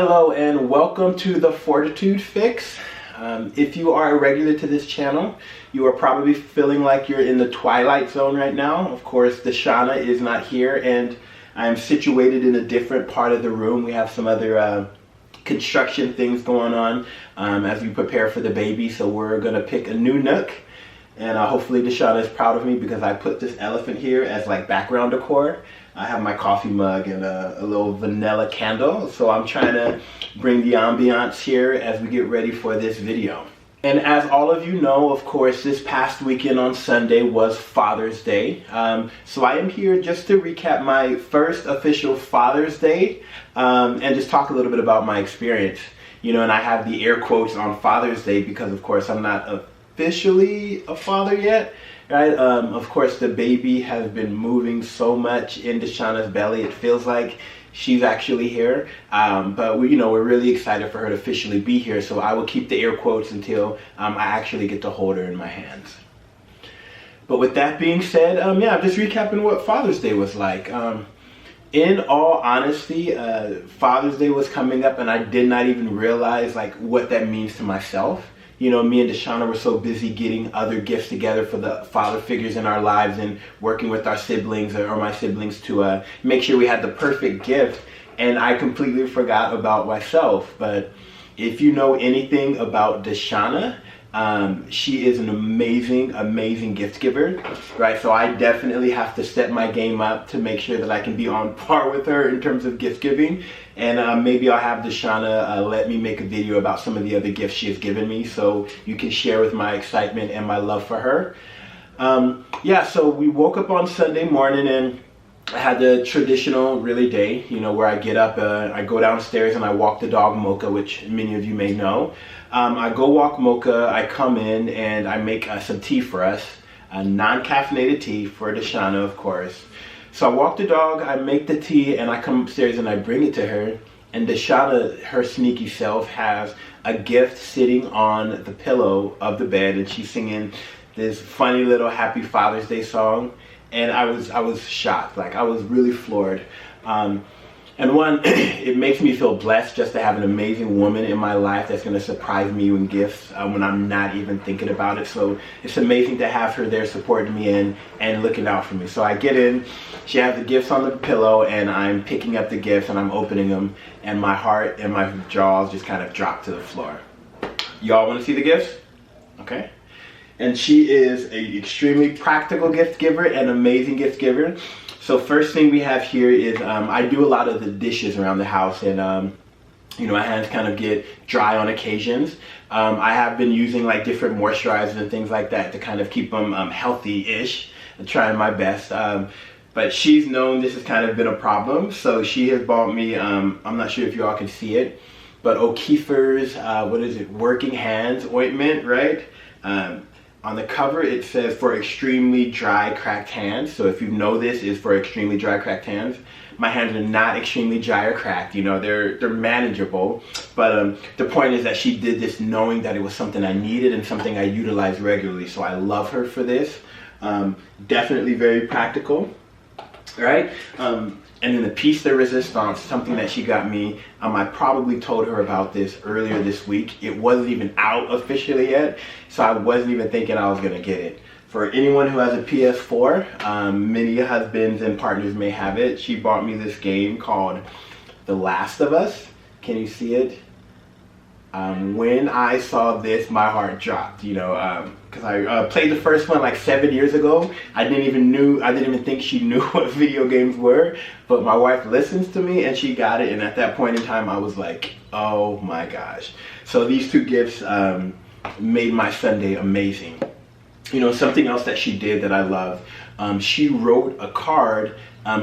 Hello and welcome to the Fortitude Fix. If you are a regular to this channel, you are probably feeling like you're in the twilight zone right now. Of course, DaShanna is not here and I am situated in a different part of the room. We have some other construction things going on as we prepare for the baby. So we're gonna pick a new nook, and hopefully DaShanna is proud of me because I put this elephant here as like background decor. I have my coffee mug and a little vanilla candle. So I'm trying to bring the ambiance here as we get ready for this video. And as all of you know, of course, this past weekend on Sunday was Father's Day. So I am here just to recap my first official Father's Day and just talk a little bit about my experience. You know, and I have the air quotes on Father's Day because, of course, I'm not officially a father yet. Right? Of course, the baby has been moving so much in DaShanna's belly. It feels like she's actually here. But we're really excited for her to officially be here. So I will keep the air quotes until I actually get to hold her in my hands. But with that being said, I'm just recapping what Father's Day was like. In all honesty, Father's Day was coming up and I did not even realize like what that means to myself. You know, me and DaShanna were so busy getting other gifts together for the father figures in our lives and working with our siblings or my siblings to make sure we had the perfect gift. And I completely forgot about myself. But if you know anything about DaShanna, she is an amazing gift giver, right? So I definitely have to step my game up to make sure that I can be on par with her in terms of gift giving. And maybe I'll have DaShanna let me make a video about some of the other gifts she has given me so you can share with my excitement and my love for her. So we woke up on Sunday morning and I had the traditional day, where I get up, I go downstairs and I walk the dog Mocha, which many of you may know. I go walk Mocha, I come in and I make some tea for us, a non-caffeinated tea for DaShanna, of course. So I walk the dog, I make the tea, and I come upstairs and I bring it to her. And DaShanna, her sneaky self, has a gift sitting on the pillow of the bed, and she's singing this funny little Happy Father's Day song. And I was shocked, like I was really floored. And one, it makes me feel blessed just to have an amazing woman in my life that's going to surprise me with gifts when I'm not even thinking about it. So it's amazing to have her there supporting me and looking out for me. So I get in, she has the gifts on the pillow, and I'm picking up the gifts and I'm opening them, and my heart and my jaws just kind of drop to the floor. Y'all want to see the gifts? Okay. And she is an extremely practical gift giver and amazing gift giver. So first thing we have here is I do a lot of the dishes around the house, and my hands kind of get dry on occasions. I have been using like different moisturizers and things like that to kind of keep them healthy-ish. I'm trying my best. But she's known this has kind of been a problem, so she has bought me, I'm not sure if you all can see it, but O'Keefe's, Working Hands ointment, right? On the cover, it says for extremely dry, cracked hands. So if you know this is for extremely dry, cracked hands, my hands are not extremely dry or cracked. They're manageable. But the point is that she did this knowing that it was something I needed and something I utilize regularly. So I love her for this. Definitely very practical. All right. And then the piece de resistance, something that she got me, I probably told her about this earlier this week. It wasn't even out officially yet, so I wasn't even thinking I was gonna get it. For anyone who has a PS4, many husbands and partners may have it. She bought me this game called The Last of Us. Can you see it? When I saw this, my heart dropped, because I played the first one like 7 years ago. I didn't even think she knew what video games were, but my wife listens to me and she got it, and at that point in time I was like, oh my gosh. So these two gifts made my Sunday amazing. Something else that she did that I love, she wrote a card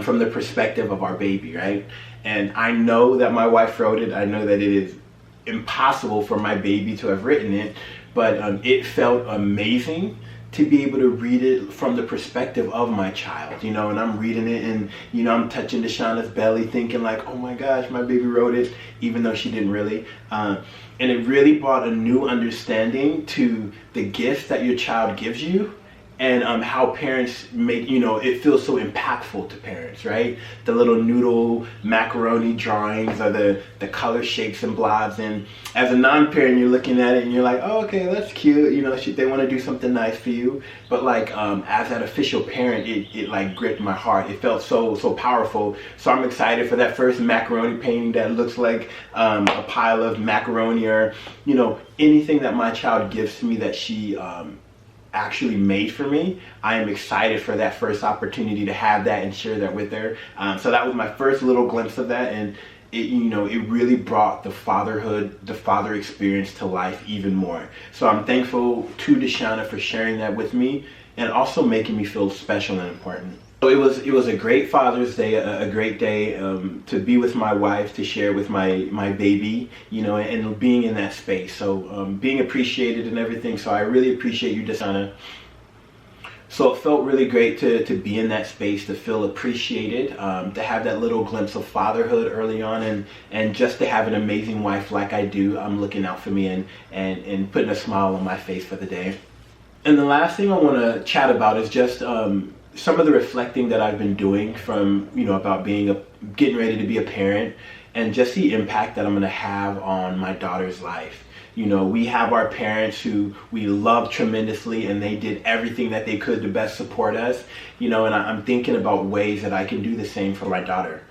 from the perspective of our baby, right? And I know that my wife wrote it. I know that it is impossible for my baby to have written it, but it felt amazing to be able to read it from the perspective of my child, and I'm reading it and, I'm touching DaShanna's belly thinking like, oh my gosh, my baby wrote it, even though she didn't really. And it really brought a new understanding to the gifts that your child gives you and how parents make, you know, it feels so impactful to parents, right? The little noodle macaroni drawings or the color shapes and blobs, and as a non-parent you're looking at it and you're like, oh, okay, that's cute, you know, they want to do something nice for you. But like as an official parent, it like gripped my heart. It felt so powerful. So I'm excited for that first macaroni painting that looks like a pile of macaroni, or, you know, anything that my child gives to me that she actually made for me. I am excited for that first opportunity to have that and share that with her. So that was my first little glimpse of that, and it, you know, it really brought the father experience to life even more. So I'm thankful to DaShanna for sharing that with me and also making me feel special and important. So it was a great Father's Day, a great day to be with my wife, to share with my baby, you know, and being in that space. So being appreciated and everything. So I really appreciate you, DaShanna. So it felt really great to be in that space, to feel appreciated, to have that little glimpse of fatherhood early on, and just to have an amazing wife like I do, looking out for me and putting a smile on my face for the day. And the last thing I want to chat about is just some of the reflecting that I've been doing from, you know, about getting ready to be a parent, and just the impact that I'm going to have on my daughter's life. You know, we have our parents who we love tremendously, and they did everything that they could to best support us, you know, and I'm thinking about ways that I can do the same for my daughter.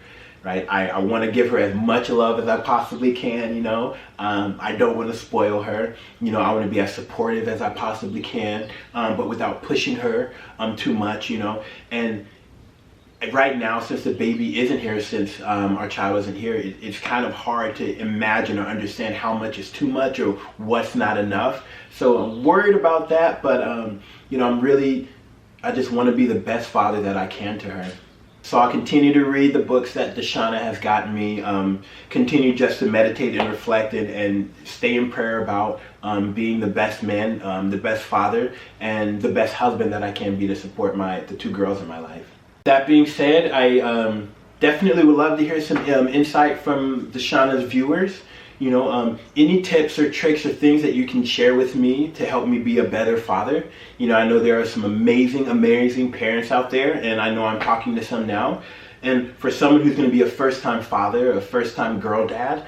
Right? I want to give her as much love as I possibly can, you know. I don't want to spoil her. You know, I want to be as supportive as I possibly can, but without pushing her too much, you know. And right now, since the baby isn't here, since our child isn't here, it's kind of hard to imagine or understand how much is too much or what's not enough. So I'm worried about that, but you know, I just want to be the best father that I can to her. So I'll continue to read the books that DaShanna has gotten me, continue just to meditate and reflect and stay in prayer about being the best man, the best father, and the best husband that I can be to support the two girls in my life. That being said, I definitely would love to hear some insight from DaShanna's viewers. You know, any tips or tricks or things that you can share with me to help me be a better father. You know, I know there are some amazing parents out there, and I know I'm talking to some now. And for someone who's going to be a first-time father, a first-time girl dad,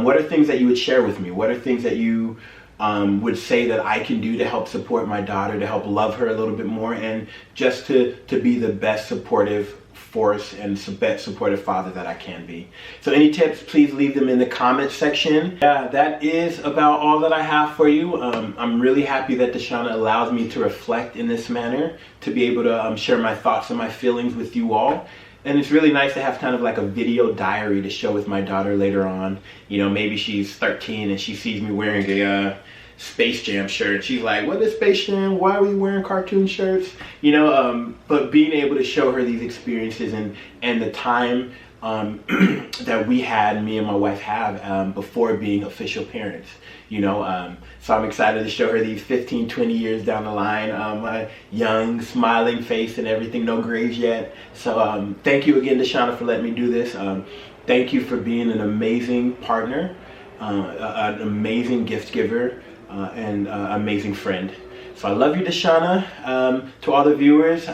what are things that you would share with me? What are things that you would say that I can do to help support my daughter, to help love her a little bit more, and just to be the best supportive force and supportive father that I can be. So any tips, please leave them in the comments section. Yeah, that is about all that I have for you. I'm really happy that DaShanna allows me to reflect in this manner, to be able to share my thoughts and my feelings with you all. And it's really nice to have kind of like a video diary to show with my daughter later on. You know, maybe she's 13 and she sees me wearing a Space Jam shirt. She's like, what is Space Jam? Why are we wearing cartoon shirts? You know, but being able to show her these experiences and the time that we had, me and my wife have before being official parents, you know. So I'm excited to show her these 15, 20 years down the line, my young, smiling face and everything, no grays yet. So thank you again, DaShanna, for letting me do this. Thank you for being an amazing partner, an amazing gift giver, and amazing friend. So I love you, DaShanna. To all the viewers,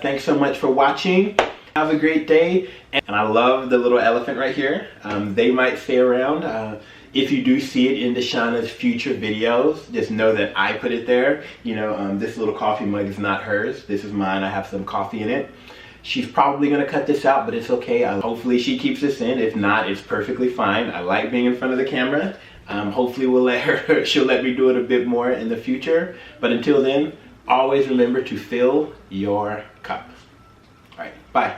thanks so much for watching. Have a great day. And I love the little elephant right here. They might stay around. If you do see it in DaShanna's future videos, just know that I put it there. You know, this little coffee mug is not hers. This is mine. I have some coffee in it. She's probably going to cut this out, but it's okay. Hopefully she keeps this in. If not, it's perfectly fine. I like being in front of the camera. Hopefully she'll let me do it a bit more in the future. But until then, always remember to fill your cup. All right, bye.